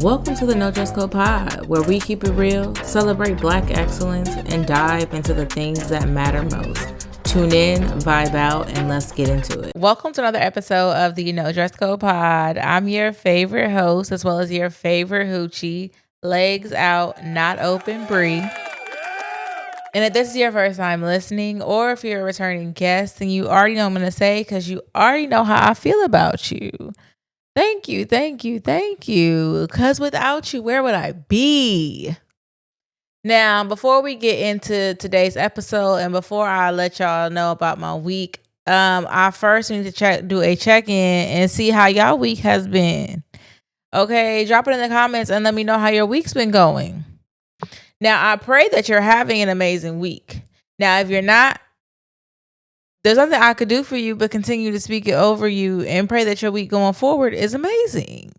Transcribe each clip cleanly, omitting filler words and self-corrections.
Welcome to the No Dress Code Pod, where we keep it real, celebrate Black excellence, and dive into the things that matter most. Tune in, vibe out, and let's get into it. Welcome to another episode of the No Dress Code Pod. I'm your favorite host, as well as your favorite hoochie, legs out, not open, Bree. And if this is your first time listening, or if you're a returning guest, then you already know what I'm going to say, because you already know how I feel about you. Thank you. Because without you, where would I be? Now, before we get into today's episode and before I let y'all know about my week, I first need to do a check-in and see how y'all week has been. Okay, drop it in the comments and let me know how your week's been going. Now, I pray that you're having an amazing week. Now, if you're not, there's nothing I could do for you but continue to speak it over you and pray that your week going forward is amazing.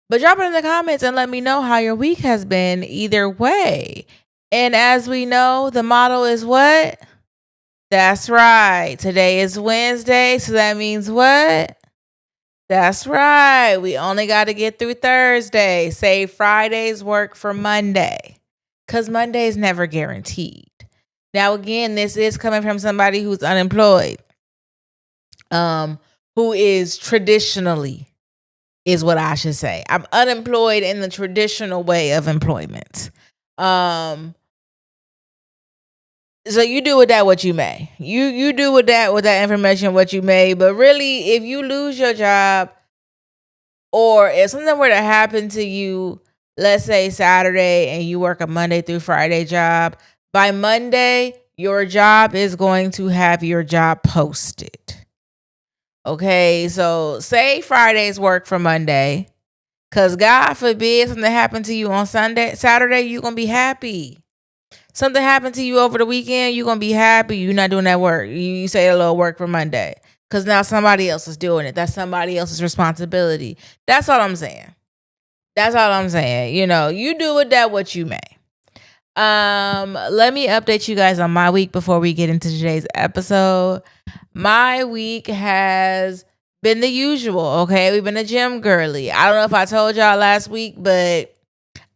But drop it in the comments and let me know how your week has been either way. And as we know, the motto is what? That's right. Today is Wednesday, so that means what? That's right. We only got to get through Thursday. Save Friday's work for Monday, because Monday is never guaranteed. Now, again, this is coming from somebody who's unemployed, who is traditionally, is what I should say. I'm unemployed in the traditional way of employment. So you do with that what you may. You do with that information what you may. But really, if you lose your job, or if something were to happen to you, let's say Saturday, and you work a Monday through Friday job, by Monday, your job is going to have your job posted. Okay, so say Friday's work for Monday, because God forbid something happened to you on Saturday, you're going to be happy. Something happened to you over the weekend, you're going to be happy. You're not doing that work. You say a little work for Monday, because now somebody else is doing it. That's somebody else's responsibility. That's all I'm saying. You know, you do with that what you may. Let me update you guys on my week before we get into today's episode. My week has been the usual, okay? We've been a gym girly. I don't know if I told y'all last week, but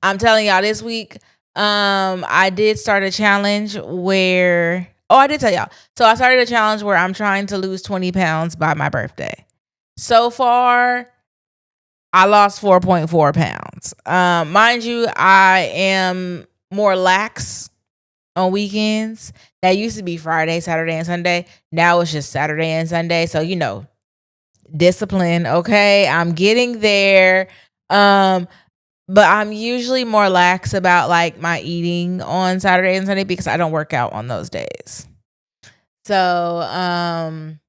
I'm telling y'all this week, I did start a challenge where, I did tell y'all. So I started a challenge where I'm trying to lose 20 pounds by my birthday. So far, I lost 4.4 pounds. Mind you, I am more lax on weekends. That used to be Friday, Saturday, and Sunday. Now it's just Saturday and Sunday. So, you know, discipline, okay? I'm getting there. But I'm usually more lax about like my eating on Saturday and Sunday because I don't work out on those days. So, I'm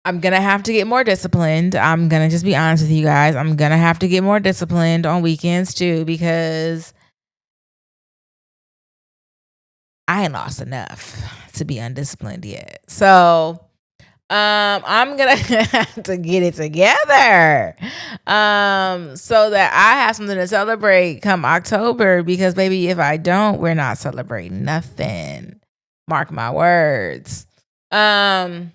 going to have to get more disciplined. I'm going to just be honest with you guys. I'm going to have to get more disciplined on weekends too, because I ain't lost enough to be undisciplined yet. So, I'm going to have to get it together, so that I have something to celebrate come October, because baby, if I don't, we're not celebrating nothing. Mark my words. So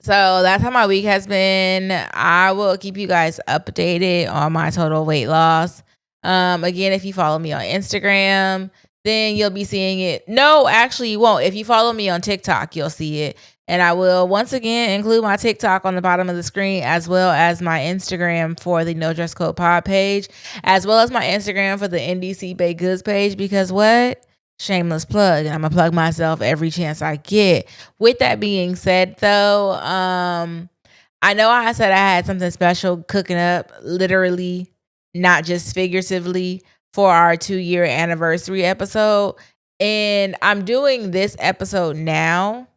that's how my week has been. I will keep you guys updated on my total weight loss. Again, if you follow me on Instagram, then you'll be seeing it. No, actually you won't. If you follow me on TikTok, you'll see it. And I will once again include my TikTok on the bottom of the screen, as well as my Instagram for the No Dress Code Pod page, as well as my Instagram for the NDC Baked Goods page, because what? Shameless plug. And I'm going to plug myself every chance I get. With that being said, though, I know I said I had something special cooking up, literally, not just figuratively, for our 2-year anniversary episode. And I'm doing this episode now.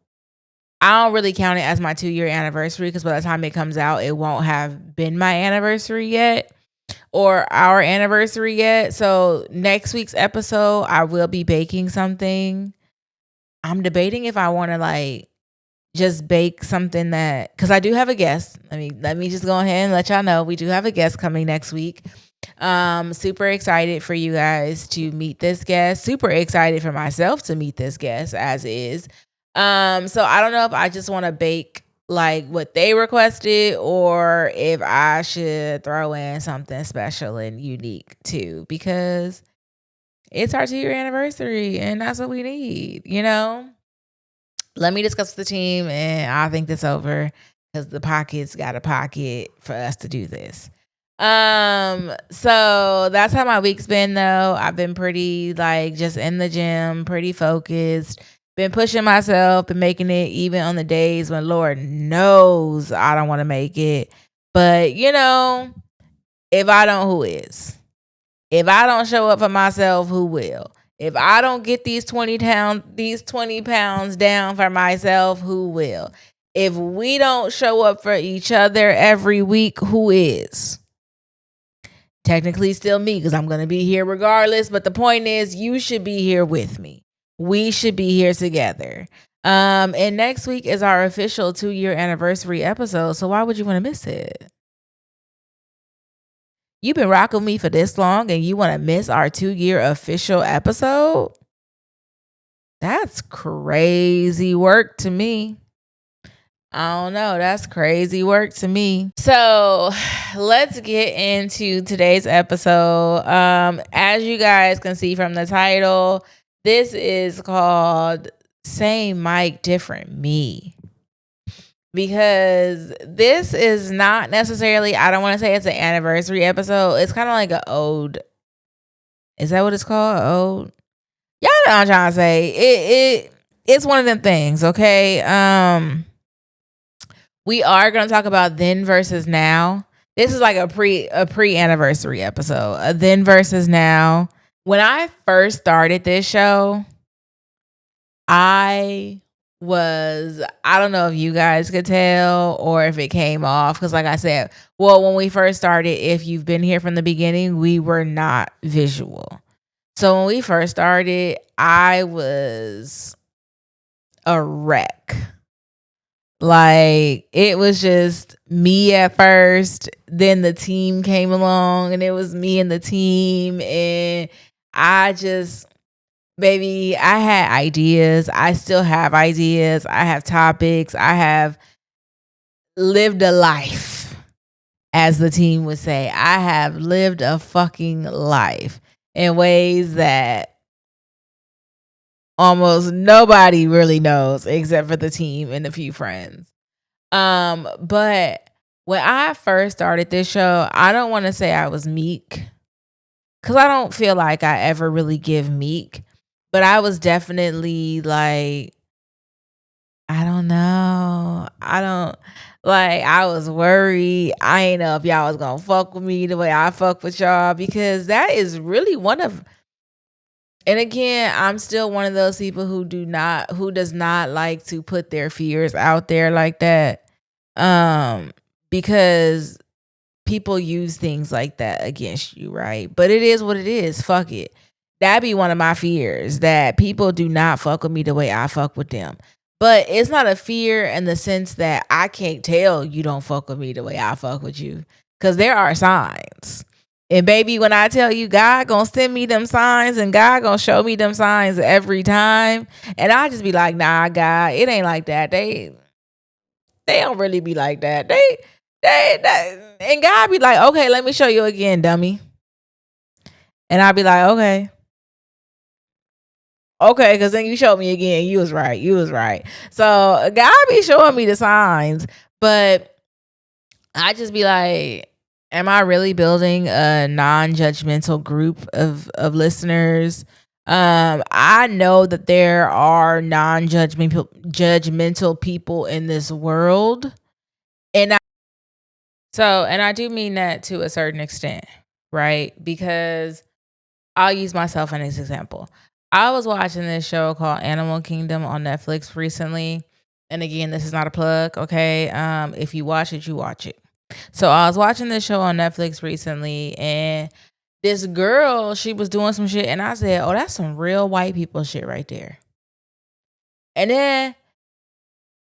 I don't really count it as my 2-year anniversary, because by the time it comes out, it won't have been my anniversary yet, or our anniversary yet. So next week's episode, I will be baking something. I'm debating if I want to like just bake something that, because I do have a guest. Let me just go ahead and let y'all know we do have a guest coming next week. Super excited for you guys to meet this guest. Super excited for myself to meet this guest as is. So I don't know if I just want to bake like what they requested, or if I should throw in something special and unique too, because it's our 2-year anniversary and that's what we need, you know? Let me discuss with the team and I'll think this over because the pocket's got a pocket for us to do this. So that's how my week's been though. I've been pretty like just in the gym, pretty focused, been pushing myself, been making it even on the days when Lord knows I don't want to make it. But you know, if I don't, who is? If I don't show up for myself, who will? If I don't get these 20 pounds down for myself, who will? If we don't show up for each other every week, who is? Technically still me, because I'm going to be here regardless. But the point is, you should be here with me. We should be here together. And next week is our official 2-year anniversary episode. So why would you want to miss it? You've been rocking me for this long and you want to miss our 2-year official episode? That's crazy work to me. I don't know. That's crazy work to me. So let's get into today's episode. As you guys can see from the title, this is called Same Mic, Different Me. Because this is not necessarily, I don't want to say it's an anniversary episode. It's kind of like an ode. Is that what it's called? Ode? Y'all know what I'm trying to say. It's one of them things, okay? We are going to talk about then versus now. This is like a pre-anniversary episode. A then versus now. When I first started this show, I don't know if you guys could tell or if it came off. Because like I said, well, when we first started, if you've been here from the beginning, we were not visual. So when we first started, I was a wreck. Like, it was just me at first. Then the team came along and it was me and the team. And baby, I had ideas. I still have ideas. I have topics. I have lived a life, as the team would say. I have lived a fucking life in ways that almost nobody really knows except for the team and a few friends. But when I first started this show, I don't want to say I was meek, because I don't feel like I ever really give meek. But I was definitely like, I don't know. I was worried. I ain't know if y'all was going to fuck with me the way I fuck with y'all, because that is really and again, I'm still one of those people who does not like to put their fears out there like that. Because people use things like that against you, right? But it is what it is. Fuck it. That'd be one of my fears, that people do not fuck with me the way I fuck with them. But it's not a fear in the sense that I can't tell you don't fuck with me the way I fuck with you, because there are signs. And baby, when I tell you God gonna send me them signs and God gonna show me them signs every time, and I just be like, nah, God, it ain't like that. They don't really be like that. And God be like, okay, let me show you again, dummy. And I'll be like, okay, because then you showed me again. You was right. So God be showing me the signs, but I just be like, am I really building a non-judgmental group of listeners? I know that there are non-judgmental people in this world, and I do mean that to a certain extent, right? Because I'll use myself as an example. I was watching this show called Animal Kingdom on Netflix recently. And again, this is not a plug, okay? If you watch it, you watch it. So I was watching this show on Netflix recently, and this girl, she was doing some shit, and I said, oh, that's some real white people shit right there. And then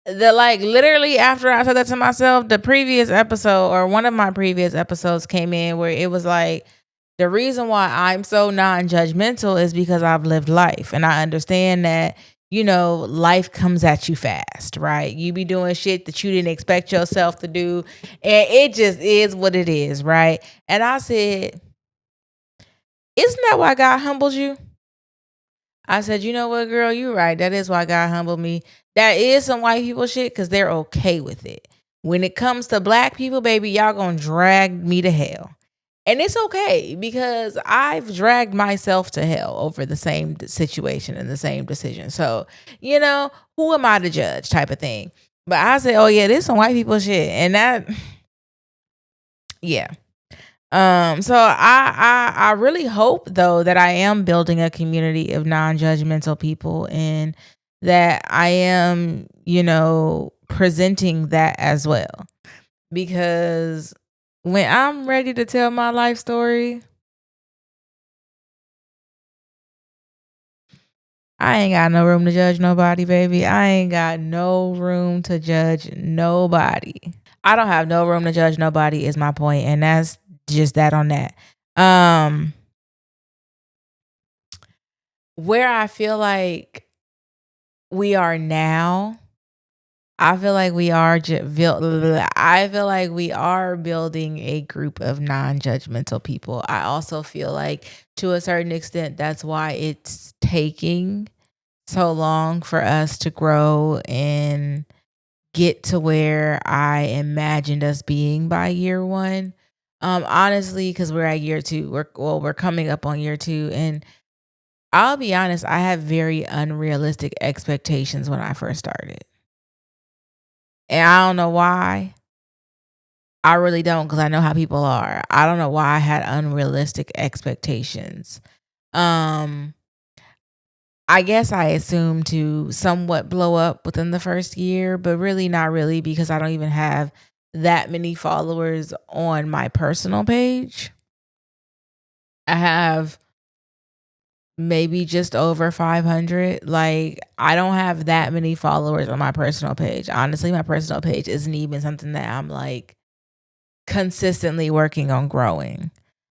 literally after I said that to myself, the previous episode, or one of my previous episodes, came in where it was like, the reason why I'm so non-judgmental is because I've lived life, and I understand that life comes at you fast, right? You be doing shit that you didn't expect yourself to do, and it just is what it is, right? And I said, isn't that why God humbles you? I said, you know what, girl, you're right. That is why God humbled me. That is some white people shit because they're okay with it. When it comes to black people, baby, y'all gonna drag me to hell. And it's okay because I've dragged myself to hell over the same situation and the same decision. So, who am I to judge type of thing? But I said, oh yeah, this some white people shit. And that, yeah. So I really hope though that I am building a community of non-judgmental people and that I am, presenting that as well. Because when I'm ready to tell my life story, I ain't got no room to judge nobody, baby. I ain't got no room to judge nobody. I don't have no room to judge nobody is my point, and that's just that on that. Where I feel like we are now, I feel like we are I feel like we are building a group of non-judgmental people. I also feel like to a certain extent that's why it's taking so long for us to grow and get to where I imagined us being by year 1. Honestly, because we're at year 2. We're coming up on year 2, and I'll be honest, I had very unrealistic expectations when I first started. And I don't know why. I really don't, because I know how people are. I don't know why I had unrealistic expectations. I guess I assumed to somewhat blow up within the first year, but really not really because I don't even have that many followers on my personal page. I have maybe just over 500. Like, I don't have that many followers on my personal page. Honestly, my personal page isn't even something that I'm like consistently working on growing.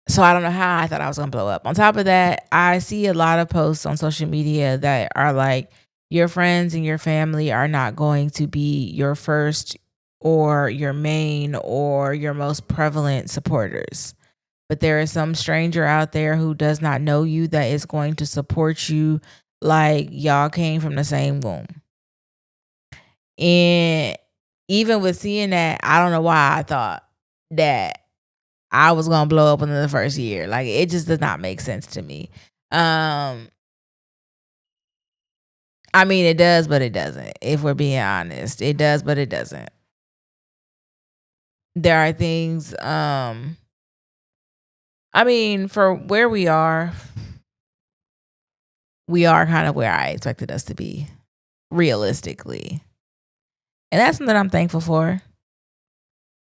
So I don't know how I thought I was going to blow up. On top of that, I see a lot of posts on social media that are like, your friends and your family are not going to be your first or your main or your most prevalent supporters. But there is some stranger out there who does not know you that is going to support you like y'all came from the same womb. And even with seeing that, I don't know why I thought that I was gonna blow up within the first year. Like, it just does not make sense to me. I mean, it does, but it doesn't. If we're being honest, it does, but it doesn't. There are things. I mean, for where we are kind of where I expected us to be, realistically, and that's something I'm thankful for.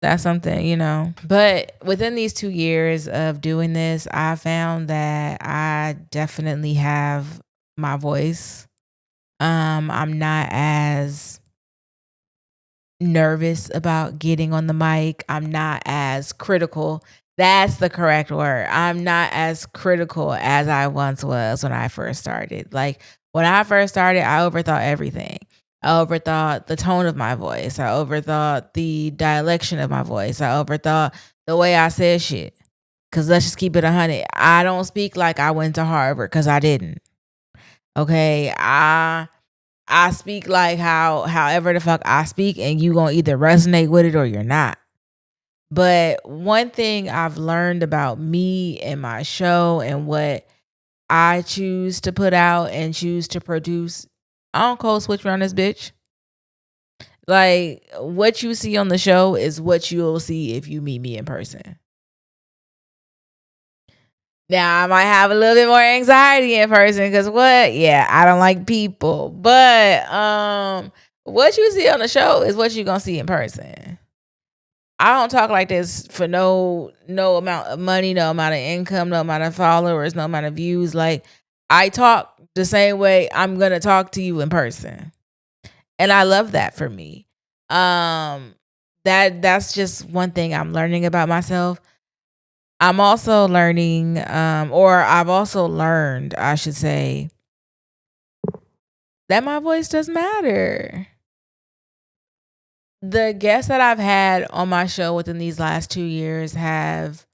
That's something. But within these 2 years of doing this, I found that I definitely have my voice. I'm not as nervous about getting on the mic. I'm not as critical. That's the correct word. I'm not as critical as I once was when I first started. Like, when I first started, I overthought everything. I overthought the tone of my voice. I overthought the dialect of my voice. I overthought the way I said shit. Because let's just keep it 100. I don't speak like I went to Harvard because I didn't. Okay, I speak like however the fuck I speak, and you gonna either resonate with it or you're not. But one thing I've learned about me and my show and what I choose to put out and choose to produce, I don't code switch around this bitch. Like, what you see on the show is what you'll see if you meet me in person. Now, I might have a little bit more anxiety in person because what? Yeah, I don't like people. But what you see on the show is what you're going to see in person. I don't talk like this for no amount of money, no amount of income, no amount of followers, no amount of views. Like, I talk the same way I'm going to talk to you in person. And I love that for me. That's just one thing I'm learning about myself. I'm also learning, or I've also learned, I should say, that my voice does matter. The guests that I've had on my show within these last 2 years have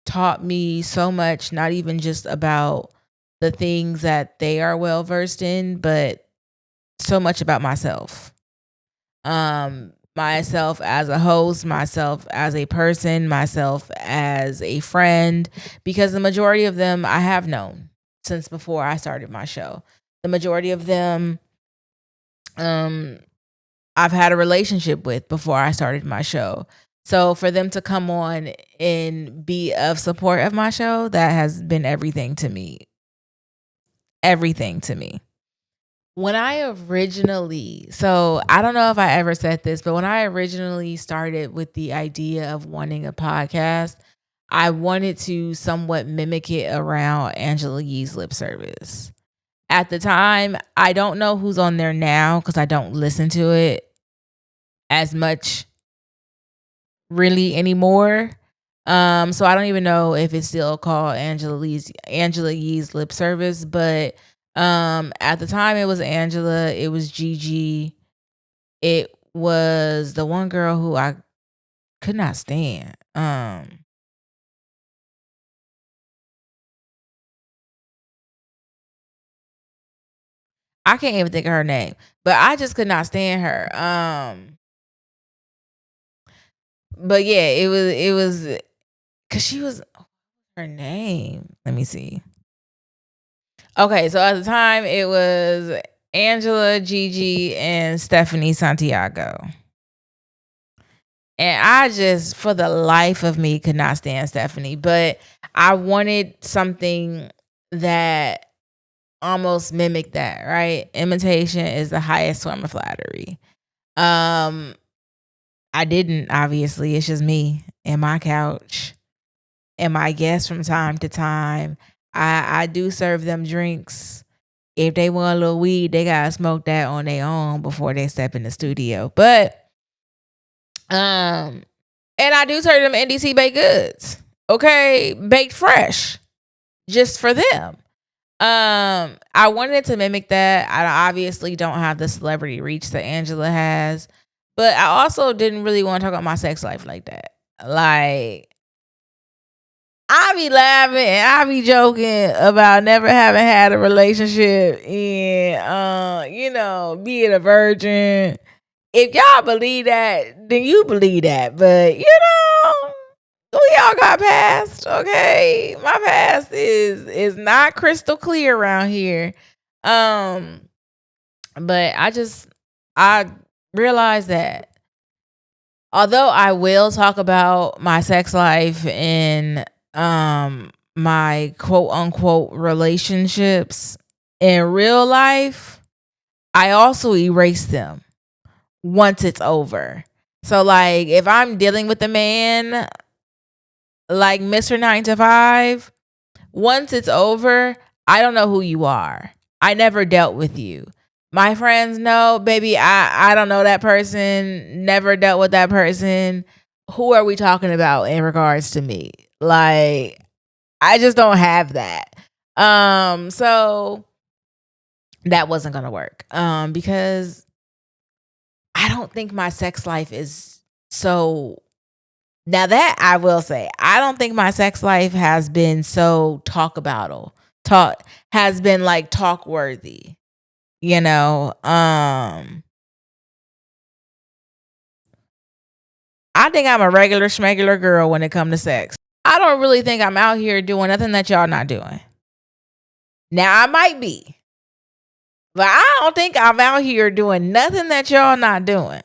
taught me so much, not even just about the things that they are well versed in, but so much about myself. Myself as a host, myself as a person, myself as a friend, because the majority of them I have known since before I started my show. The majority of them I've had a relationship with before I started my show. So for them to come on and be of support of my show, that has been everything to me. Everything to me. When I originally, so I don't know if I ever said this, but when I originally started with the idea of wanting a podcast, I wanted to somewhat mimic it around Angela Yee's lip service. At the time, I don't know who's on there now because I don't listen to it as much really anymore. So I don't even know if it's still called Angela Yee's lip service, but at the time it was Angela, it was Gigi, it was the one girl who I could not stand. I can't even think of her name, but I just could not stand her. But yeah, it was because she was her name. Let me see. Okay, so at the time it was Angela, Gigi, and Stephanie Santiago. And I just, for the life of me, could not stand Stephanie. But I wanted something that almost mimicked that, right? Imitation is the highest form of flattery. I didn't, obviously. It's just me and my couch and my guests from time to time. I do serve them drinks. If they want a little weed, they gotta smoke that on their own before they step in the studio. But and I do serve them NDC baked goods. Okay, baked fresh, just for them. I wanted to mimic that. I obviously don't have the celebrity reach that Angela has, but I also didn't really want to talk about my sex life like that. Like, I be laughing and I be joking about never having had a relationship and being a virgin. If y'all believe that, then you believe that. But we all got past, okay? My past is not crystal clear around here. But I realized that although I will talk about my sex life and my quote unquote relationships in real life, I also erase them once it's over. So like if I'm dealing with a man like Mr. 9 to 5, once it's over, I don't know who you are. I never dealt with you. My friends know, baby, I don't know that person, never dealt with that person. Who are we talking about in regards to me? Like, I just don't have that. So that wasn't gonna work. Because I don't think my sex life is so. Now that I will say, I don't think my sex life has been so talk worthy. I think I'm a regular schmegular girl when it comes to sex. I don't really think I'm out here doing nothing that y'all not doing. Now I might be, but I don't think I'm out here doing nothing that y'all not doing.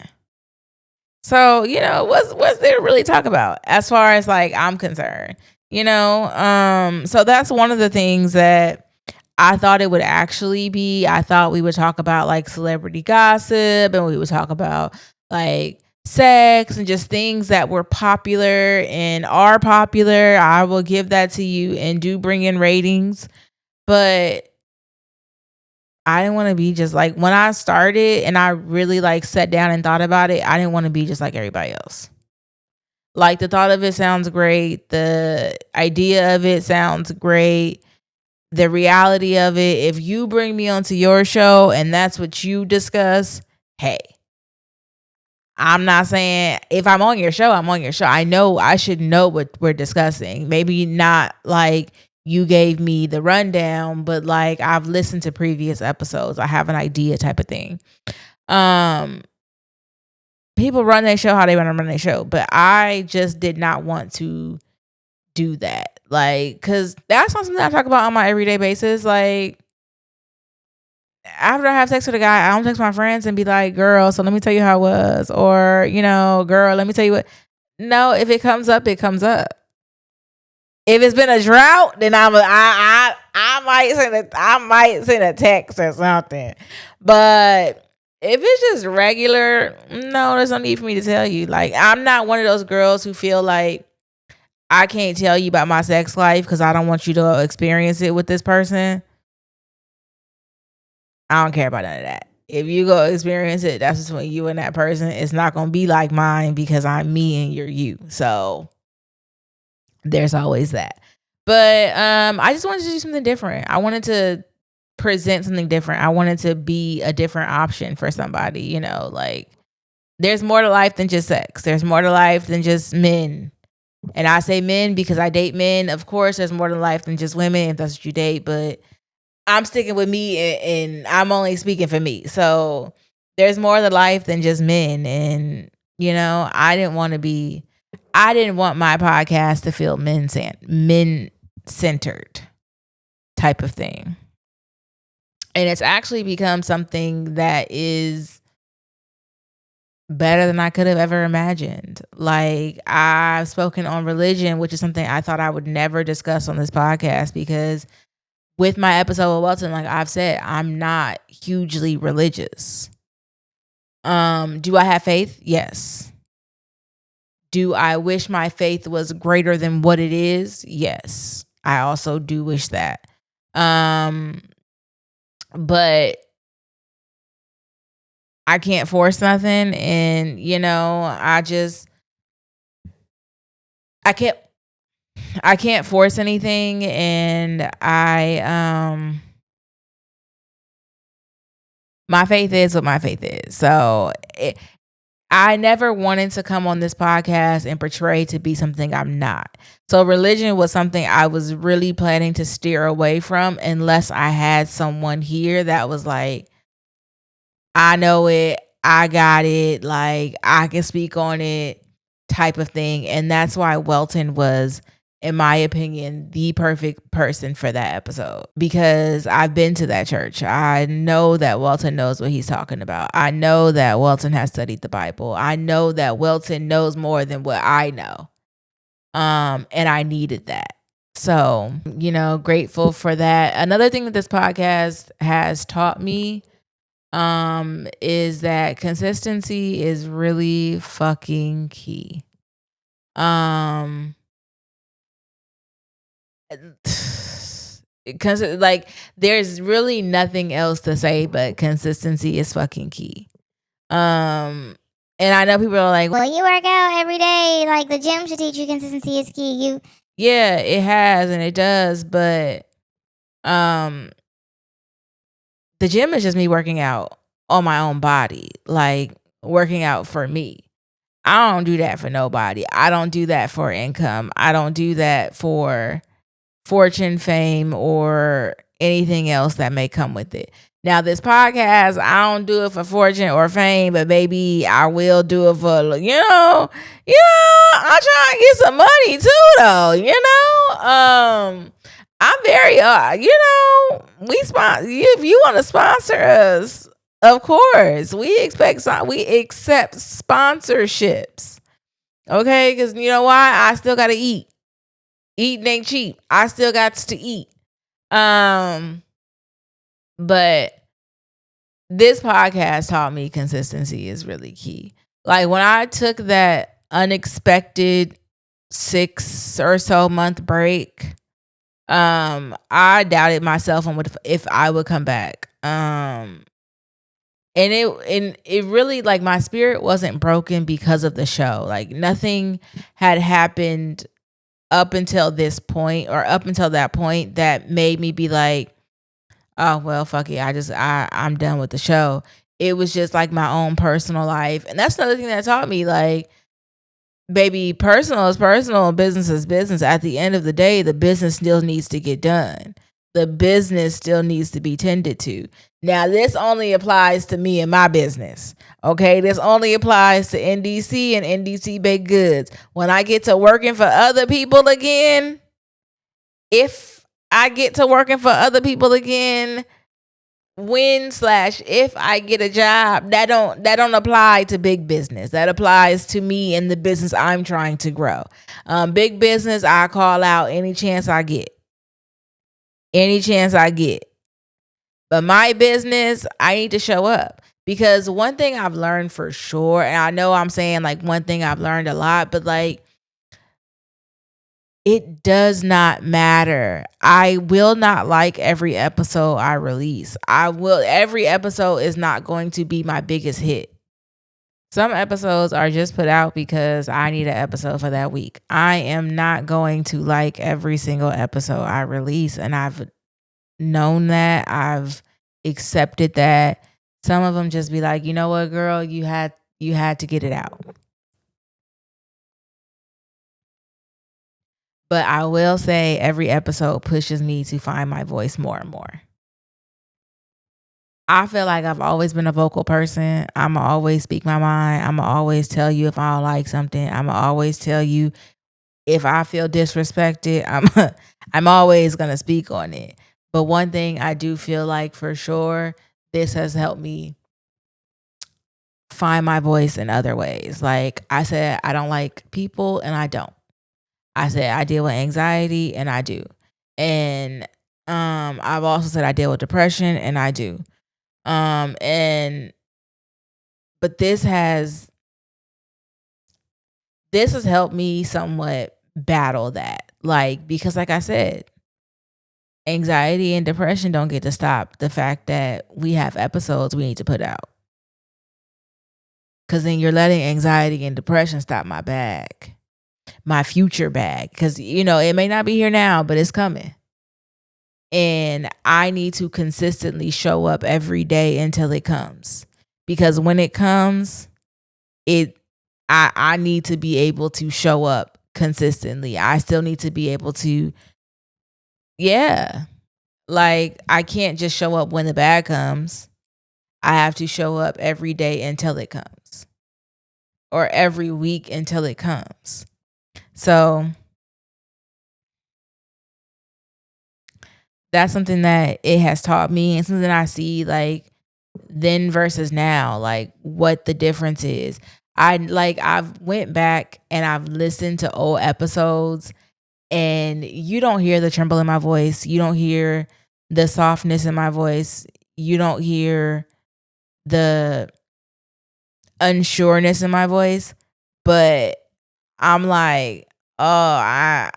So, what's there to really talk about as far as like I'm concerned, so that's one of the things that I thought it would actually be. I thought we would talk about like celebrity gossip and we would talk about like sex and just things that were popular and are popular. I will give that to you and do bring in ratings. But I didn't want to be just like, when I started and I really like sat down and thought about it, I didn't want to be just like everybody else. Like the thought of it sounds great. The idea of it sounds great. the reality of it, if you bring me onto your show and that's what you discuss, hey, I'm not saying if I'm on your show, I'm on your show. I know I should know what we're discussing. Maybe not like you gave me the rundown, but like I've listened to previous episodes. I have an idea type of thing. People run their show how they want to run their show, but I just did not want to do that. Like, cause that's not something I talk about on my everyday basis. Like, after I have sex with a guy, I don't text my friends and be like, girl, so let me tell you how it was. Or, girl, let me tell you what. No, if it comes up, it comes up. If it's been a drought, then I might send a text or something. But if it's just regular, no, there's no need for me to tell you. Like, I'm not one of those girls who feel like I can't tell you about my sex life because I don't want you to experience it with this person. I don't care about none of that. If you go experience it, that's between you and that person. It's not going to be like mine because I'm me and you're you. So there's always that. But I just wanted to do something different. I wanted to present something different. I wanted to be a different option for somebody, like there's more to life than just sex. There's more to life than just men. And I say men because I date men. Of course, there's more to life than just women if that's what you date. But I'm sticking with me and I'm only speaking for me. So there's more to life than just men. And, I didn't want my podcast to feel men-centered type of thing. And it's actually become something that is better than I could have ever imagined. Like, I've spoken on religion, which is something I thought I would never discuss on this podcast because with my episode with Welton, like I've said, I'm not hugely religious. Do I have faith? Yes. Do I wish my faith was greater than what it is? Yes. I also do wish that. But I can't force nothing. And, I can't force anything. And my faith is what my faith is. So I never wanted to come on this podcast and portray to be something I'm not. So religion was something I was really planning to steer away from unless I had someone here that was like, I know it, I got it, like I can speak on it type of thing. And that's why Welton was, in my opinion, the perfect person for that episode because I've been to that church. I know that Welton knows what he's talking about. I know that Welton has studied the Bible. I know that Welton knows more than what I know. And I needed that. So, grateful for that. Another thing that this podcast has taught me is that consistency is really fucking key. Because like there's really nothing else to say but consistency is fucking key. And I know people are like, well, you work out every day, like the gym should teach you consistency is key. Yeah, it has and it does, but the gym is just me working out on my own body, like working out for me. I don't do that for nobody. I don't do that for income. I don't do that for fortune, fame, or anything else that may come with it. Now, this podcast, I don't do it for fortune or fame, but baby, I will do it for, I'm trying to get some money too, though, I'm very, we sponsor, if you want to sponsor us, of course, we accept sponsorships, okay? Because you know why? I still got to eat. Eating ain't cheap. I still got to eat. But this podcast taught me consistency is really key. Like when I took that unexpected 6 or so month break, I doubted myself on if I would come back. And it really, like, my spirit wasn't broken because of the show. Like nothing had happened up until this point, or up until that point, that made me be like, oh well, fuck it, I'm done with the show. It was just like my own personal life. And that's another thing that taught me, like, baby, personal is personal, business is business. At the end of the day, the business still needs to get done. The business still needs to be tended to. Now, this only applies to me and my business. Okay, this only applies to NDC and NDC Baked Goods. When I get to working for other people again, if I get to working for other people again, if I get a job, that don't apply to big business. That applies to me and the business I'm trying to grow. Big business, I call out any chance I get. Any chance I get. But my business, I need to show up. Because one thing I've learned for sure, and I know I'm saying like one thing I've learned a lot, but like, it does not matter. I will not like every episode I release. Every episode is not going to be my biggest hit. Some episodes are just put out because I need an episode for that week. I am not going to like every single episode I release, and I've known that. I've accepted that. Some of them just be like, you know what, girl, you had to get it out. But I will say every episode pushes me to find my voice more and more. I feel like I've always been a vocal person. I'ma always speak my mind. I'ma always tell you if I don't like something. I'ma always tell you if I feel disrespected. I'm always gonna speak on it. But one thing I do feel like for sure, this has helped me find my voice in other ways. Like I said, I don't like people, and I don't. I said I deal with anxiety, and I do. And I've also said I deal with depression, and I do. But this has helped me somewhat battle that. Like, because like I said, anxiety and depression don't get to stop the fact that we have episodes we need to put out. Because then you're letting anxiety and depression stop my bag, my future bag. Because, it may not be here now, but it's coming. And I need to consistently show up every day until it comes. Because when it comes, I need to be able to show up consistently. I still need to be able to, like, I can't just show up when the bag comes. I have to show up every day until it comes, or every week until it comes. So that's something that it has taught me, and something I see like then versus now, like what the difference is. I've went back and I've listened to old episodes, and you don't hear the tremble in my voice. You don't hear the softness in my voice. You don't hear the unsureness in my voice. But I'm like, oh, I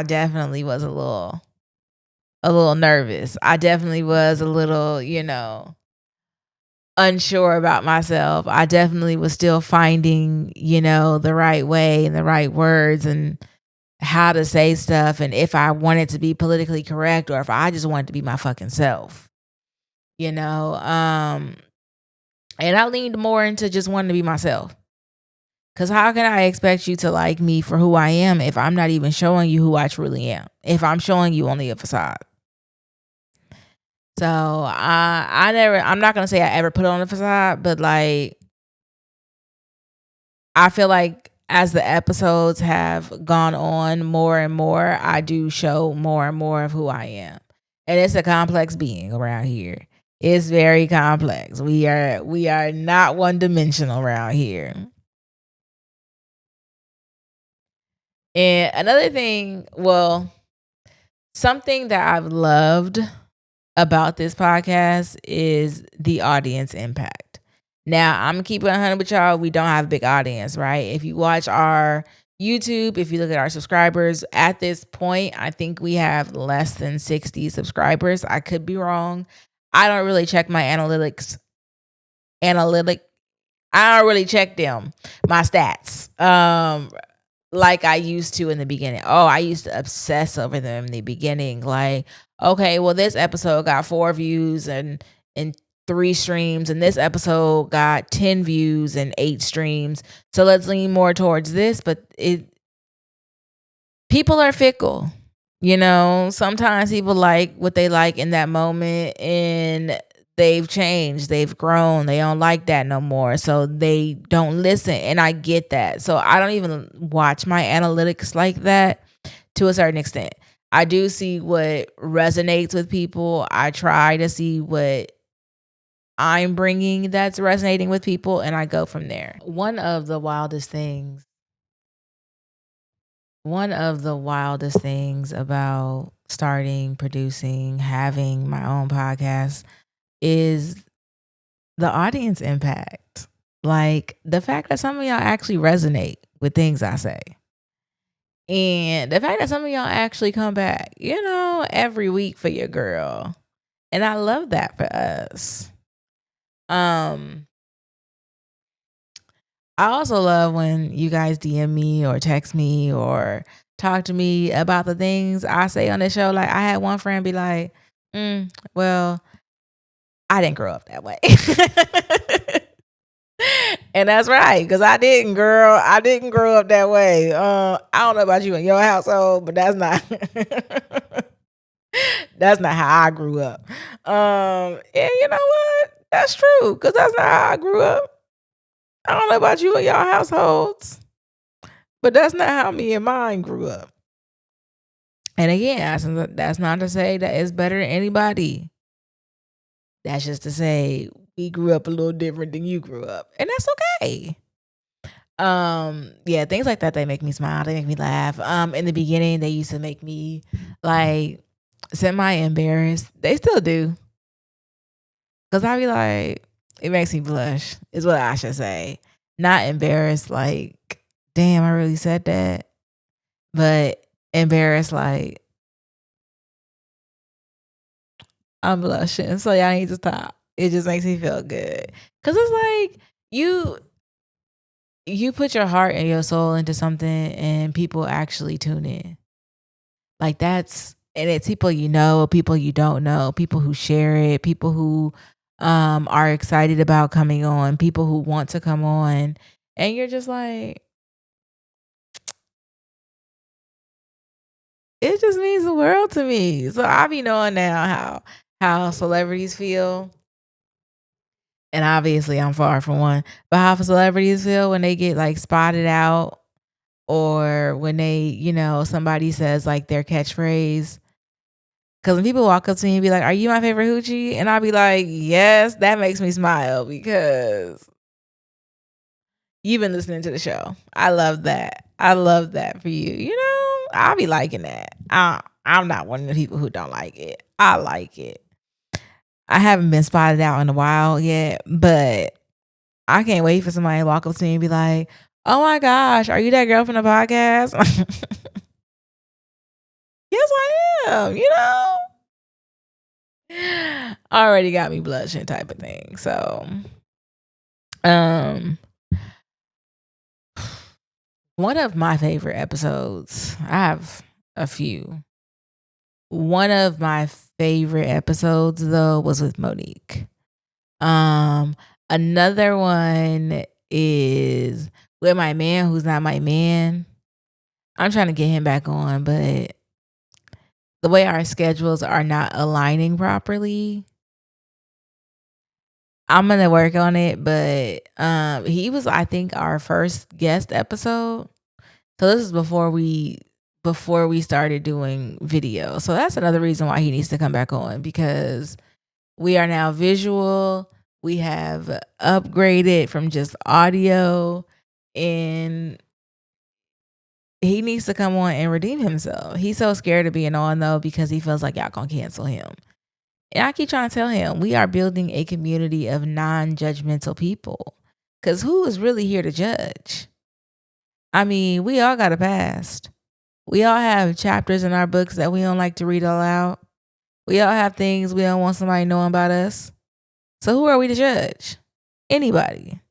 definitely was a little nervous. I definitely was a little, unsure about myself. I definitely was still finding, the right way and the right words and how to say stuff, and if I wanted to be politically correct or if I just wanted to be my fucking self. And I leaned more into just wanting to be myself. Because how can I expect you to like me for who I am if I'm not even showing you who I truly am? If I'm showing you only a facade. So I'm not going to say I ever put on a facade, but like, I feel like as the episodes have gone on more and more, I do show more and more of who I am. And it's a complex being around here. It's very complex. We are not one-dimensional around here. And another thing, something that I've loved about this podcast is the audience impact. Now, I'm keeping 100 with y'all. We don't have a big audience, right? If you watch our YouTube, if you look at our subscribers, at this point, I think we have less than 60 subscribers. I could be wrong. I don't really check my analytics. I don't really check them, my stats. like I used to in the beginning. Oh, I used to obsess over them in the beginning. Like, okay, well, this episode got 4 views and 3 streams, and this episode got 10 views and 8 streams. So let's lean more towards this. But people are fickle. You know, sometimes people like what they like in that moment, and they've changed, they've grown, they don't like that no more, so they don't listen, and I get that. So I don't even watch my analytics like that to a certain extent. I do see what resonates with people. I try to see what I'm bringing that's resonating with people, and I go from there. One of the wildest things about starting, producing, having my own podcast is the audience impact. Like the fact that some of y'all actually resonate with things I say. And the fact that some of y'all actually come back, every week for your girl. And I love that for us. I also love when you guys DM me or text me or talk to me about the things I say on the show. Like I had one friend be like, well, I didn't grow up that way. And that's right, because I didn't, girl. I didn't grow up that way. I don't know about you in your household, but that's not that's not how I grew up. And you know what? That's true, because that's not how I grew up. I don't know about you and y'all households, but that's not how me and mine grew up. And again, that's not to say that it's better than anybody. That's just to say we grew up a little different than you grew up, and that's okay. Yeah, things like that, they make me smile. They make me laugh. In the beginning, they used to make me like semi-embarrassed. They still do, because I be like, it makes me blush, is what I should say. Not embarrassed, like, damn, I really said that. But embarrassed, like, I'm blushing. So y'all need to stop. It just makes me feel good. Because it's like, you put your heart and your soul into something and people actually tune in. Like and it's people you know, people you don't know, people who share it, people who are excited about coming on, people who want to come on, and you're just like, it just means the world to me. So I be knowing now how celebrities feel. And obviously I'm far from one, but how celebrities feel when they get like spotted out, or when they, somebody says like their catchphrase. Because when people walk up to me and be like, "Are you my favorite hoochie?" And I'll be like, "Yes," that makes me smile because you've been listening to the show. I love that. I love that for you. I'll be liking that. I'm not one of the people who don't like it. I like it. I haven't been spotted out in a while yet, but I can't wait for somebody to walk up to me and be like, "Oh my gosh, are you that girl from the podcast?" Yes, I am, already got me blushing type of thing. So, one of my favorite episodes, I have a few. One of my favorite episodes though was with Monique. Another one is with my man who's not my man. I'm trying to get him back on, but the way our schedules are not aligning properly, I'm gonna work on it. But he was, I think, our first guest episode. So this is before we started doing video. So that's another reason why he needs to come back on, because we are now visual. We have upgraded from just audio, and he needs to come on and redeem himself. He's so scared of being on though, because he feels like y'all gonna cancel him. And I keep trying to tell him, we are building a community of non-judgmental people. Because who is really here to judge? I mean, we all got a past. We all have chapters in our books that we don't like to read aloud. We all have things we don't want somebody knowing about us. So who are we to judge? Anybody.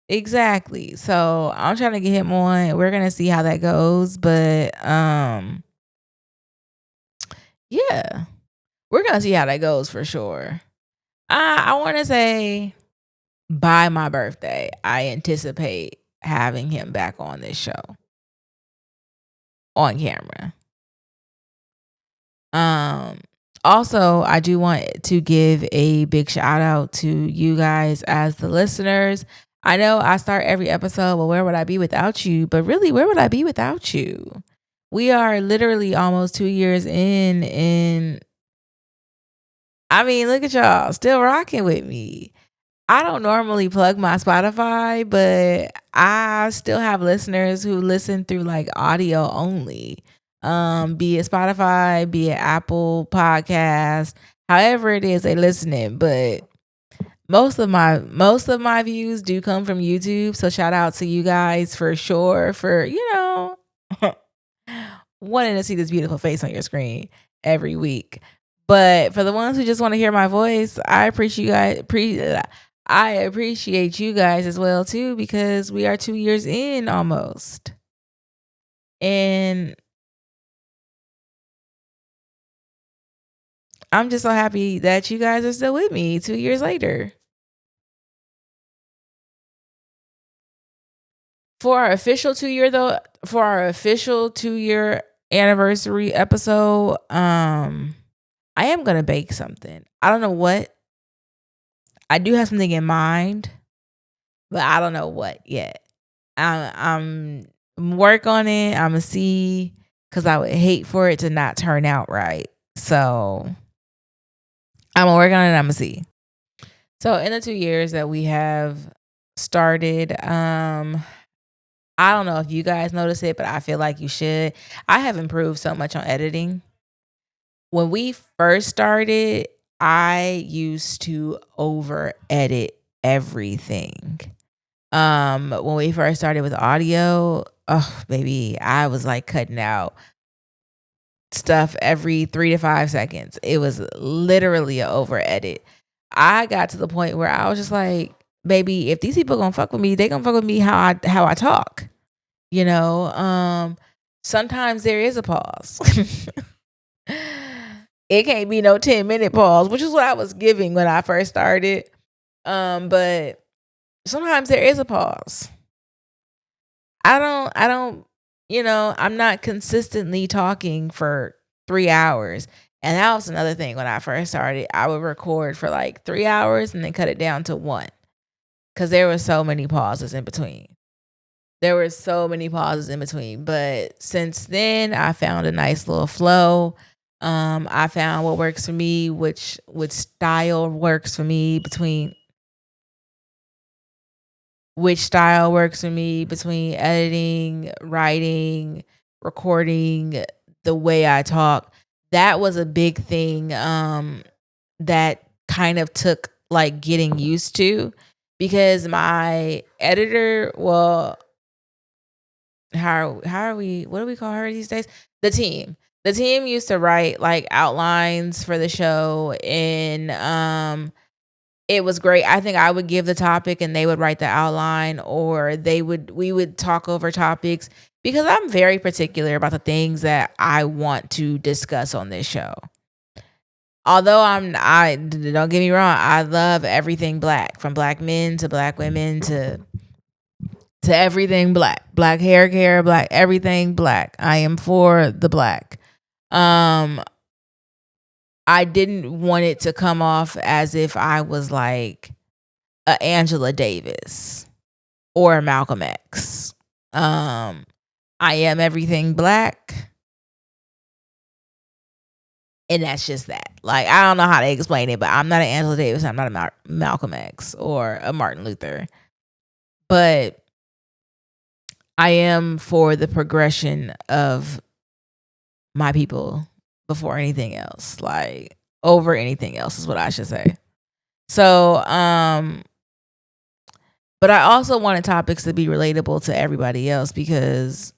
Exactly. So I'm trying to get him on. We're gonna see how that goes. But yeah. We're gonna see how that goes for sure. I wanna say by my birthday, I anticipate having him back on this show. On camera. Also, I do want to give a big shout out to you guys as the listeners. I know I start every episode, well, where would I be without you? But really, where would I be without you? We are literally almost 2 years in, and I mean, look at y'all still rocking with me. I don't normally plug my Spotify, but I still have listeners who listen through like audio only. Be it Spotify, be it Apple Podcast, however it is they listening. But most of my views do come from YouTube. So shout out to you guys for sure for, wanting to see this beautiful face on your screen every week. But for the ones who just want to hear my voice, I appreciate you guys as well too, because we are 2 years in almost. And I'm just so happy that you guys are still with me 2 years later. For our official 2-year anniversary episode, I am going to bake something. I don't know what. I do have something in mind, but I don't know what yet. I'm work on it. I'm gonna see, because I would hate for it to not turn out right. So I'm gonna work on it. I'm gonna see. So in the 2 years that we have started, I don't know if you guys notice it, but I feel like you should. I have improved so much on editing. When we first started, I used to over edit everything. When we first started with audio, oh baby, I was like cutting out stuff every 3 to 5 seconds. It was literally an over edit. I got to the point where I was just like, baby, if these people gonna fuck with me, they gonna fuck with me how I talk. Sometimes there is a pause. It can't be no 10-minute pause, which is what I was giving when I first started. But sometimes there is a pause. I don't, I'm not consistently talking for 3 hours. And that was another thing when I first started. I would record for like 3 hours and then cut it down to 1. Because there were so many pauses in between. But since then, I found a nice little flow. I found what works for me, which style works for me between editing, writing, recording, the way I talk. That was a big thing that kind of took like getting used to, because my editor, well, how are we, what do we call her these days? The team used to write like outlines for the show, and it was great. I think I would give the topic and they would write the outline, or we would talk over topics, because I'm very particular about the things that I want to discuss on this show. Although I don't get me wrong, I love everything black, from black men to black women to everything black hair care, black, everything black. I am for the black. I didn't want it to come off as if I was like a Angela Davis or Malcolm X. I am everything black. And that's just that. Like, I don't know how to explain it, but I'm not an Angela Davis. I'm not a Malcolm X or a Martin Luther. But I am for the progression of my people before anything else. Like, over anything else is what I should say. So, but I also wanted topics to be relatable to everybody else, because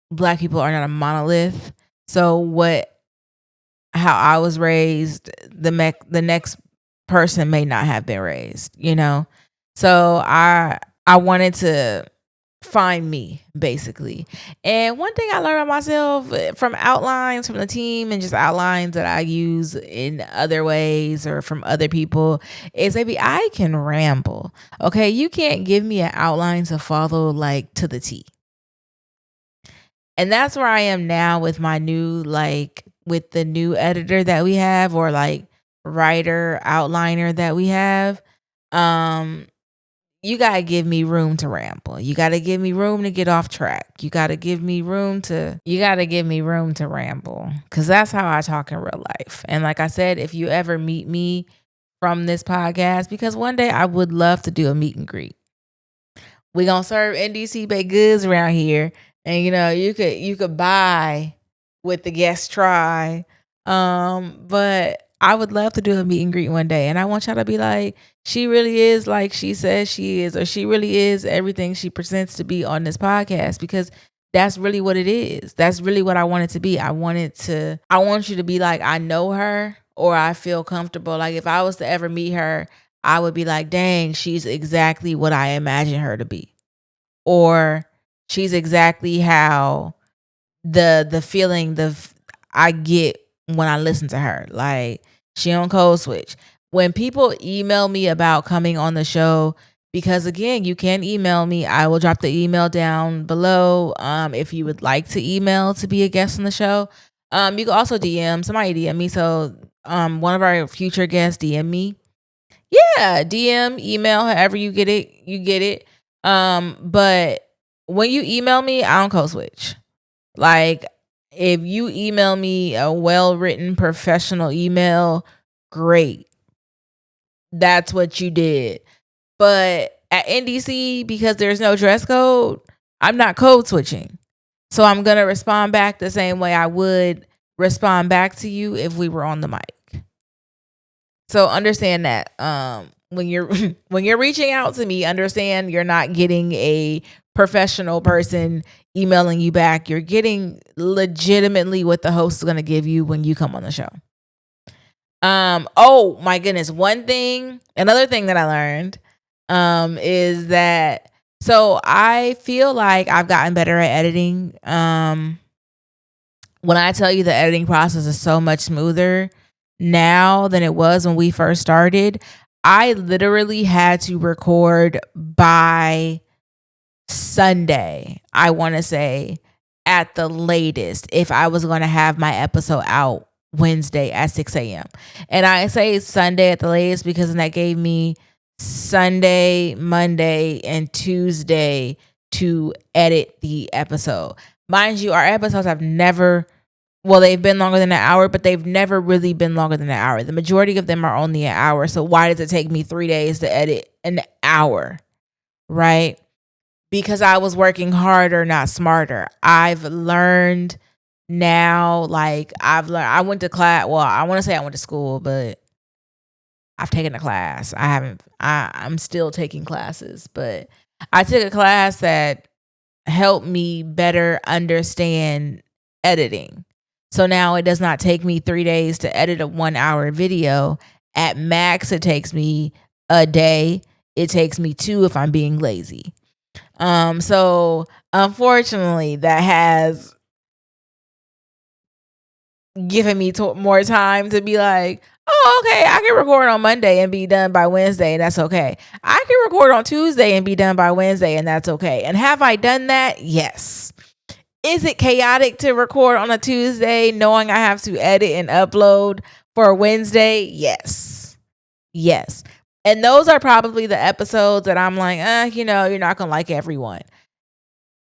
black people are not a monolith. So how I was raised, the next person may not have been raised, So I wanted to find me, basically. And one thing I learned about myself from outlines from the team and just outlines that I use in other ways or from other people is maybe I can ramble. Okay, you can't give me an outline to follow like to the T. And that's where I am now with my new, like, with the new editor that we have, or like writer outliner that we have. Um, you gotta give me room to ramble. You gotta give me room to get off track. You gotta give me room to ramble. Cause that's how I talk in real life. And like I said, if you ever meet me from this podcast, because one day I would love to do a meet and greet. We gonna serve NDC baked goods around here. And you could buy with the guest try. But I would love to do a meet and greet one day. And I want y'all to be like, she really is like she says she is, or she really is everything she presents to be on this podcast, because that's really what it is. That's really what I want it to be. I want you to be like, I know her, or I feel comfortable. Like if I was to ever meet her, I would be like, dang, she's exactly what I imagine her to be. Or she's exactly how the feeling I get when I listen to her. Like, she on code switch. When people email me about coming on the show, because again, you can email me. I will drop the email down below. If you would like to email to be a guest on the show. You can also somebody DM me. So one of our future guests DM me. Yeah, DM, email, however you get it. But when you email me, I don't code switch. Like, if you email me a well-written professional email, great. That's what you did. But at NDC, because there's no dress code, I'm not code switching. So I'm going to respond back the same way I would respond back to you if we were on the mic. So understand that when you're reaching out to me, understand you're not getting a professional person emailing you back. You're getting legitimately what the host is going to give you when you come on the show. Oh my goodness. Another thing that I learned is that, so I feel like I've gotten better at editing. When I tell you the editing process is so much smoother now than it was when we first started. I literally had to record by Sunday, I want to say, at the latest, if I was going to have my episode out Wednesday at 6 a.m. And I say Sunday at the latest because that gave me Sunday, Monday, and Tuesday to edit the episode. Mind you, our episodes have they've been longer than an hour, but they've never really been longer than an hour. The majority of them are only an hour. So why does it take me 3 days to edit an hour? Right? Because I was working harder, not smarter. I've learned now, I went to class. Well, I want to say I went to school, but I've taken a class. I'm still taking classes, but I took a class that helped me better understand editing. So now it does not take me 3 days to edit a 1 hour video. At max, it takes me a day. It takes me 2 if I'm being lazy. So unfortunately, that has given me more time to be like, oh, okay, I can record on Monday and be done by Wednesday, and that's okay. I can record on Tuesday and be done by Wednesday, and that's okay. And have I done that? Yes. Is it chaotic to record on a Tuesday knowing I have to edit and upload for Wednesday? Yes. Yes. And those are probably the episodes that I'm like, you're not going to like everyone.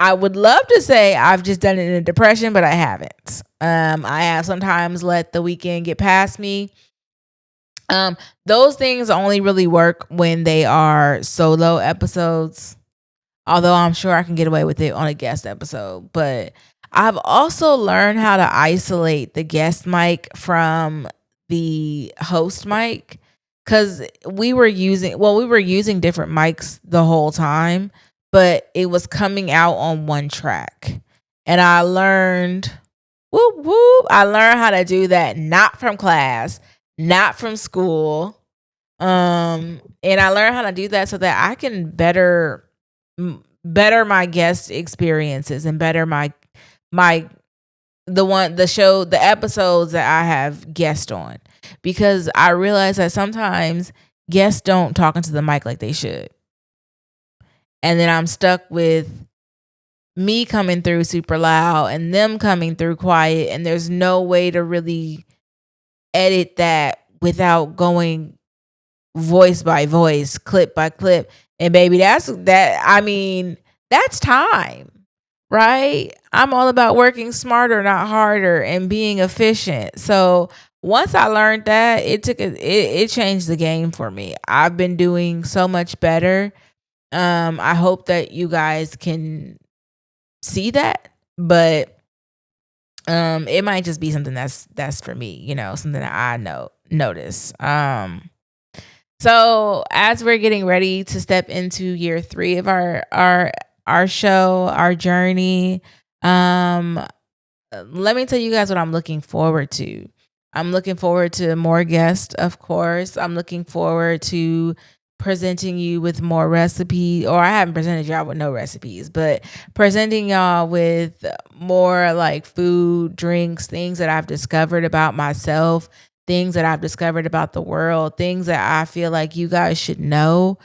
I would love to say I've just done it in a depression, but I haven't. I have sometimes let the weekend get past me. Those things only really work when they are solo episodes. Although I'm sure I can get away with it on a guest episode. But I've also learned how to isolate the guest mic from the host mic. Because we were using different mics the whole time. But it was coming out on one track. And I learned how to do that. Not from class. Not from school. And I learned how to do that so that I can better my guest experiences and better my the episodes that I have guests on, because I realize that sometimes guests don't talk into the mic like they should. And then I'm stuck with me coming through super loud and them coming through quiet, and there's no way to really edit that without going voice by voice, clip by clip. And baby, that's time, right? I'm all about working smarter, not harder, and being efficient. So once I learned that, it changed the game for me. I've been doing so much better. I hope that you guys can see that, but it might just be something that's for me, something that I notice. So as we're getting ready to step into year 3 of our show, our journey, let me tell you guys what I'm looking forward to. I'm looking forward to more guests, of course. I'm looking forward to presenting you with more recipes, or I haven't presented y'all with no recipes, but presenting y'all with more like food, drinks, things that I've discovered about myself, things that I've discovered about the world, things that I feel like you guys should know.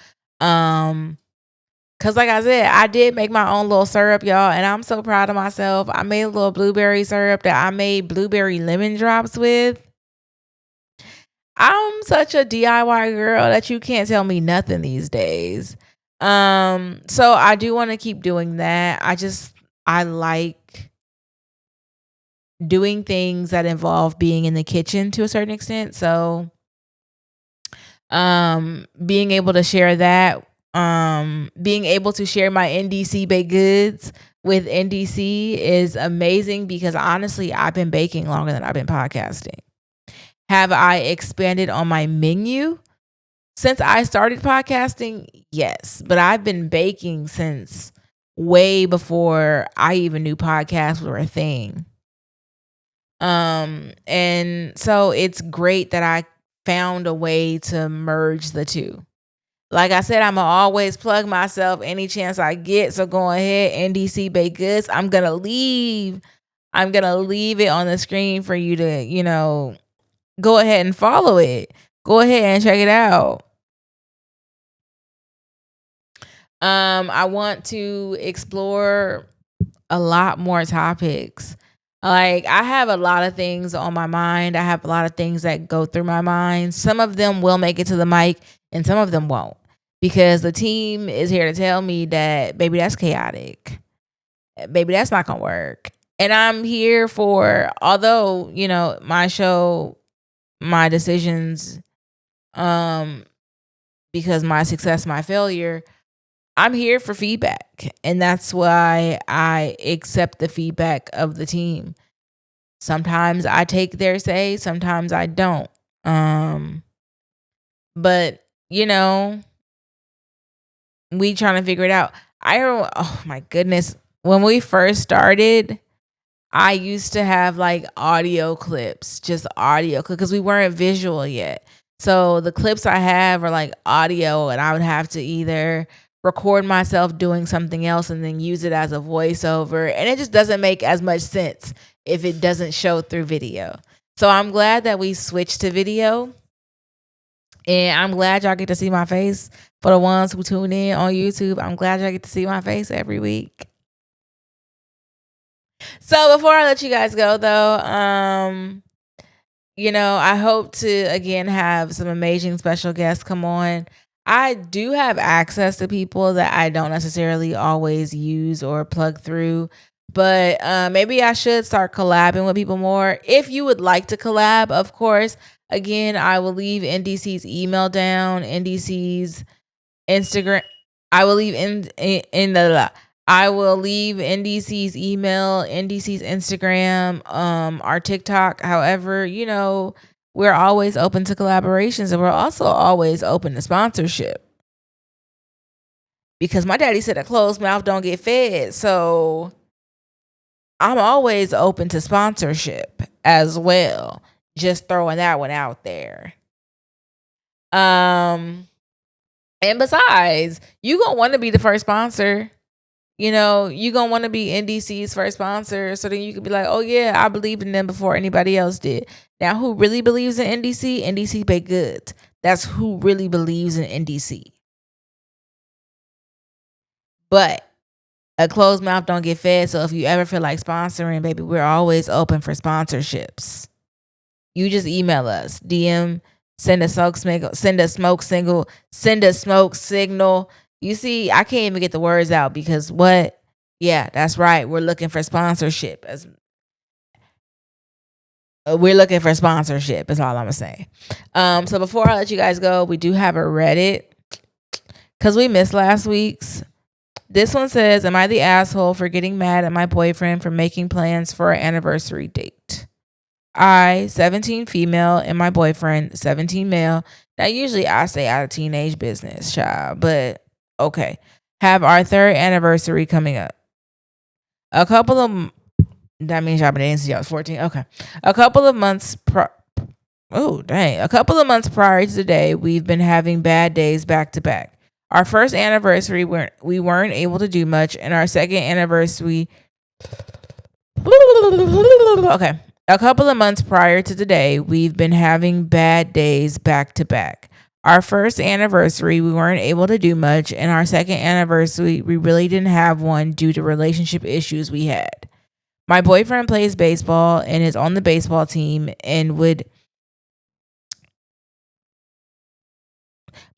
Cause like I said, I did make my own little syrup, y'all, and I'm so proud of myself. I made a little blueberry syrup that I made blueberry lemon drops with. I'm such a DIY girl that you can't tell me nothing these days. So I do want to keep doing that. I like doing things that involve being in the kitchen to a certain extent. So being able to share that, being able to share my NDC baked goods with NDC is amazing, because honestly, I've been baking longer than I've been podcasting. Have I expanded on my menu since I started podcasting? Yes, but I've been baking since way before I even knew podcasts were a thing. And so it's great that I found a way to merge the two. Like I said, I'm going to always plug myself any chance I get. So go ahead, NDC Baked Goods. I'm going to leave it on the screen for you to, go ahead and follow it. Go ahead and check it out. I want to explore a lot more topics. Like, I have a lot of things on my mind. I have a lot of things that go through my mind. Some of them will make it to the mic and some of them won't, because the team is here to tell me that, baby, that's chaotic. Baby, that's not going to work. And I'm here for, although, my show, my decisions, because my success, my failure, I'm here for feedback. And that's why I accept the feedback of the team. Sometimes I take their say, sometimes I don't. But, we trying to figure it out. Oh my goodness. When we first started, I used to have like audio clips, just audio, because we weren't visual yet. So the clips I have are like audio, and I would have to either record myself doing something else and then use it as a voiceover. And it just doesn't make as much sense if it doesn't show through video. So I'm glad that we switched to video. And I'm glad y'all get to see my face. For the ones who tune in on YouTube, I'm glad y'all get to see my face every week. So before I let you guys go, though, I hope to, again, have some amazing special guests come on. I do have access to people that I don't necessarily always use or plug through, but maybe I should start collabing with people more. If you would like to collab, of course, again, I will leave NDC's email down, NDC's Instagram. I will leave I will leave NDC's email, NDC's Instagram, our TikTok. However, we're always open to collaborations, and we're also always open to sponsorship. Because my daddy said a closed mouth don't get fed. So I'm always open to sponsorship as well. Just throwing that one out there. And besides, you gonna want to be the first sponsor. You know, you gonna want to be NDC's first sponsor, so then you could be like, oh yeah, I believed in them before anybody else did. Now, who really believes in NDC? NDC Baked Goods. That's who really believes in NDC. But a closed mouth don't get fed. So if you ever feel like sponsoring, baby, we're always open for sponsorships. You just email us, DM, send a smoke signal. You see, I can't even get the words out because what? Yeah, that's right. We're looking for sponsorship. We're looking for sponsorship is all I'm gonna say. So before I let you guys go, we do have a Reddit because we missed last week's. This one says, am I the asshole for getting mad at my boyfriend for making plans for our anniversary date? I, 17 female, and my boyfriend, 17 male. Now, usually I stay out of teenage business, child, but okay. Have our third anniversary coming up. That means y'all been dating since y'all was 14. Okay. A couple of months prior to today, we've been having bad days back to back. Our first anniversary, we weren't able to do much, and our second anniversary. Okay. A couple of months prior to today, we've been having bad days back to back. Our first anniversary, we weren't able to do much, and our second anniversary, we really didn't have one due to relationship issues we had. My boyfriend plays baseball and is on the baseball team and would.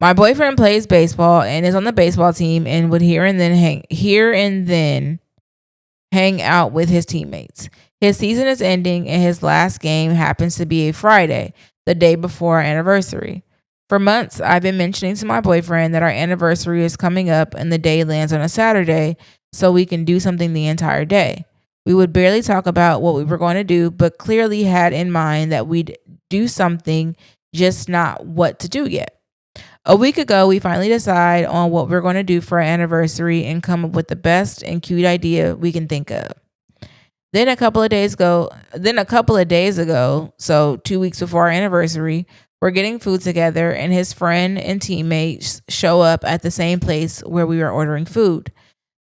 My boyfriend plays baseball and is on the baseball team and would here and then hang out with his teammates. His season is ending and his last game happens to be a Friday, the day before our anniversary. For months, I've been mentioning to my boyfriend that our anniversary is coming up and the day lands on a Saturday so we can do something the entire day. We would barely talk about what we were going to do, but clearly had in mind that we'd do something, just not what to do yet. A week ago, we finally decide on what we're going to do for our anniversary and come up with the best and cute idea we can think of. Then a couple of days ago, so 2 weeks before our anniversary, we're getting food together and his friend and teammates show up at the same place where we were ordering food.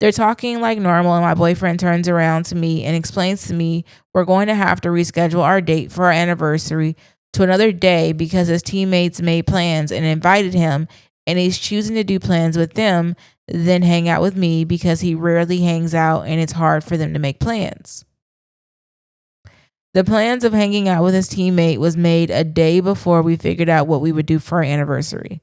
They're talking like normal and my boyfriend turns around to me and explains to me we're going to have to reschedule our date for our anniversary to another day because his teammates made plans and invited him and he's choosing to do plans with them than hang out with me because he rarely hangs out and it's hard for them to make plans. The plans of hanging out with his teammate was made a day before we figured out what we would do for our anniversary.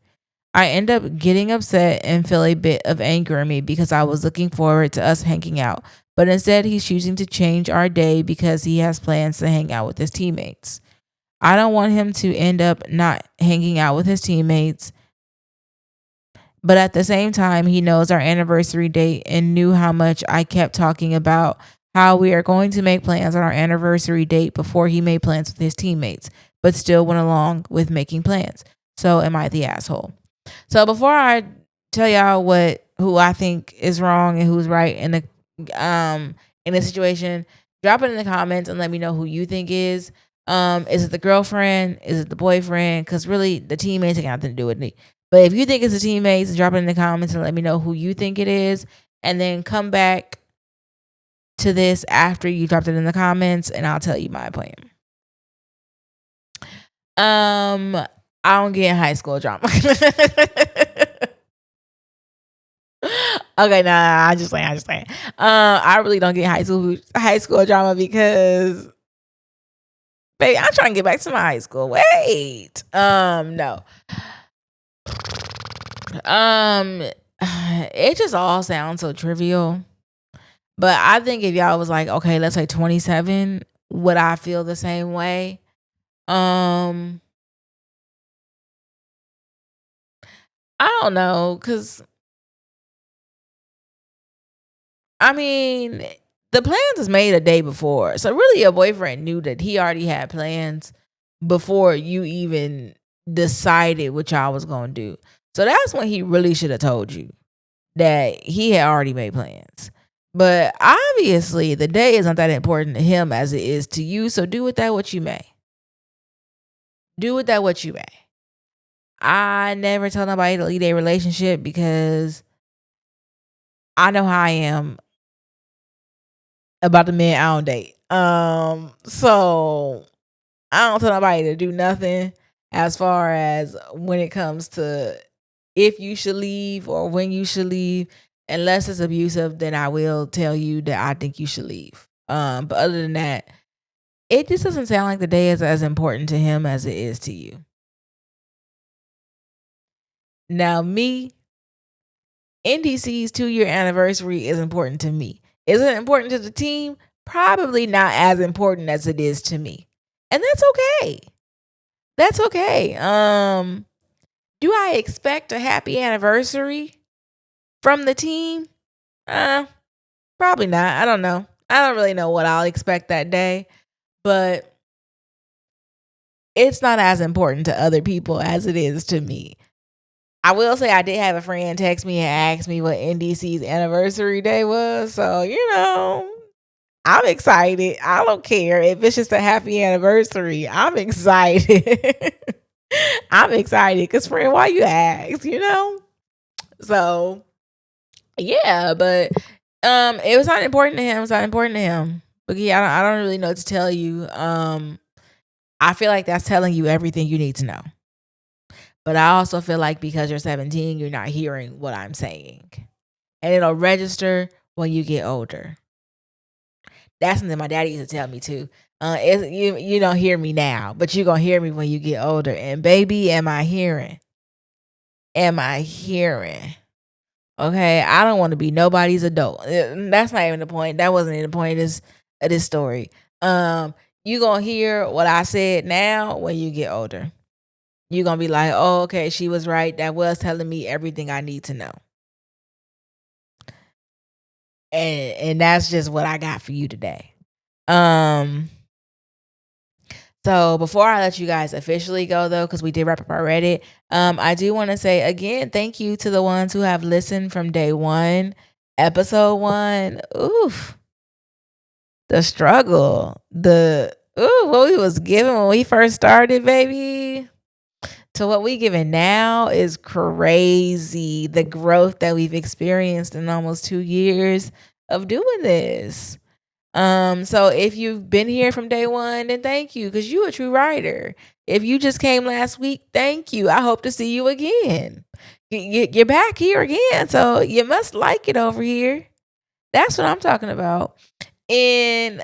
I end up getting upset and feel a bit of anger in me because I was looking forward to us hanging out, but instead he's choosing to change our day because he has plans to hang out with his teammates. I don't want him to end up not hanging out with his teammates, but at the same time, he knows our anniversary date and knew how much I kept talking about how we are going to make plans on our anniversary date before he made plans with his teammates, but still went along with making plans. So am I the asshole? So before I tell y'all who I think is wrong and who's right in the situation, drop it in the comments and let me know who you think is. Is it the girlfriend? Is it the boyfriend? Because really, the teammates ain't got nothing to do with me. But if you think it's the teammates, drop it in the comments and let me know who you think it is. And then come back to this after you dropped it in the comments and I'll tell you my opinion. I don't get high school drama. Okay, nah, I just saying. I really don't get high school drama because, babe, I'm trying to get back to my high school. Wait, no. It just all sounds so trivial. But I think if y'all was like, okay, let's say 27, would I feel the same way? I don't know, because I mean, the plans is made a day before. So really your boyfriend knew that he already had plans before you even decided what y'all was going to do. So that's when he really should have told you that he had already made plans. But obviously the day isn't that important to him as it is to you. So do with that what you may. Do with that what you may. I never tell nobody to leave their relationship because I know how I am about the men I don't date. So I don't tell nobody to do nothing as far as when it comes to if you should leave or when you should leave. Unless it's abusive, then I will tell you that I think you should leave. But other than that, it just doesn't sound like the day is as important to him as it is to you. Now, me, NDC's 2-year anniversary is important to me. Is it important to the team? Probably not as important as it is to me. And that's okay. That's okay. Do I expect a happy anniversary from the team? Probably not. I don't know. I don't really know what I'll expect that day, but it's not as important to other people as it is to me. I will say I did have a friend text me and ask me what NDC's anniversary day was. So, I'm excited. I don't care if it's just a happy anniversary. I'm excited. I'm excited because, friend, why you ask, So, yeah, but it was not important to him. It's not important to him. But yeah, I don't really know what to tell you. I feel like that's telling you everything you need to know. But I also feel like because you're 17, you're not hearing what I'm saying. And it'll register when you get older. That's something my daddy used to tell me too. You don't hear me now, but you're going to hear me when you get older. And baby, am I hearing? Am I hearing? Okay, I don't want to be nobody's adult. That's not even the point. That wasn't even the point of this story. You going to hear what I said now when you get older. You're going to be like, oh, okay, she was right. That was telling me everything I need to know. And that's just what I got for you today. So before I let you guys officially go, though, because we did wrap up our Reddit, I do want to say, again, thank you to the ones who have listened from day one, episode 1. Oof. The struggle. What we was given when we first started, baby, to what we giving now is crazy. The growth that we've experienced in almost 2 years of doing this. So if you've been here from day one, then thank you, because you're a true writer. If you just came last week, thank you. I hope to see you again. You're back here again, so you must like it over here. That's what I'm talking about. And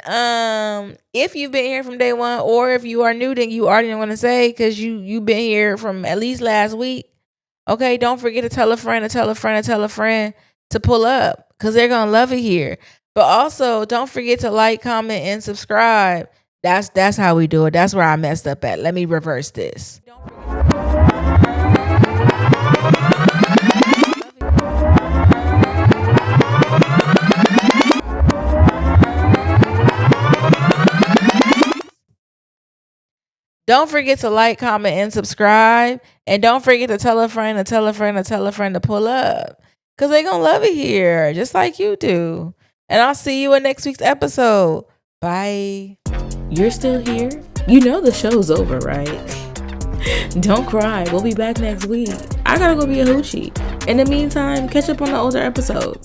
if you've been here from day one, or if you are new, then you already know what to say, because you've been here from at least last week. Okay, don't forget to tell a friend, to tell a friend, to tell a friend to pull up, because they're gonna love it here. But also, don't forget to like, comment, and subscribe. That's how we do it. That's where I messed up at. Let me reverse this. Don't forget to like, comment, and subscribe. And don't forget to tell a friend, to tell a friend, to tell a friend to pull up, because they're going to love it here, just like you do. And I'll see you in next week's episode. Bye. You're still here? You know the show's over, right? Don't cry. We'll be back next week. I gotta go be a hoochie. In the meantime, catch up on the older episodes.